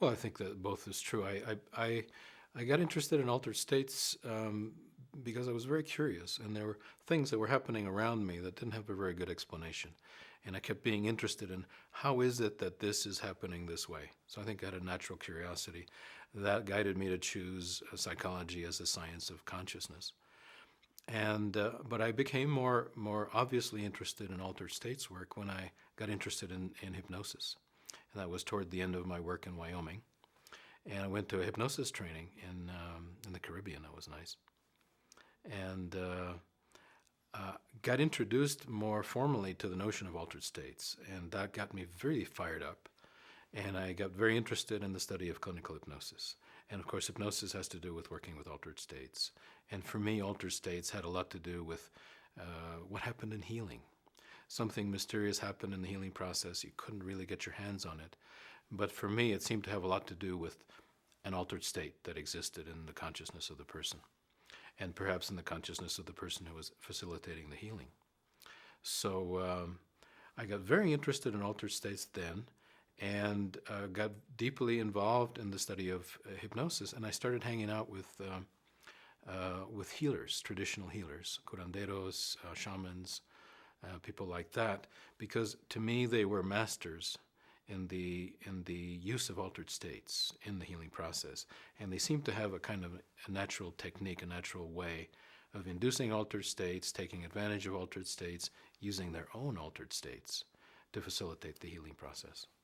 Well, I think that both is true. I got interested in altered states because I was very curious, and there were things that were happening around me that didn't have a very good explanation. And I kept being interested in how is it that this is happening this way. So I think I had a natural curiosity that guided me to choose psychology as a science of consciousness. And but I became more obviously interested in altered states work when I got interested in hypnosis, and that was toward the end of my work in Wyoming. And I went to a hypnosis training in the Caribbean. That was nice, and got introduced more formally to the notion of altered states, and that got me very fired up. And I got very interested in the study of clinical hypnosis. And of course, hypnosis has to do with working with altered states. And for me, altered states had a lot to do with what happened in healing. Something mysterious happened in the healing process. You couldn't really get your hands on it. But for me, it seemed to have a lot to do with an altered state that existed in the consciousness of the person, and perhaps in the consciousness of the person who was facilitating the healing. So I got very interested in altered states then, and got deeply involved in the study of hypnosis. And I started hanging out with healers, traditional healers, curanderos, shamans, people like that, because to me they were masters in the use of altered states in the healing process, and they seemed to have a kind of a natural technique, a natural way of inducing altered states, taking advantage of altered states, using their own altered states to facilitate the healing process.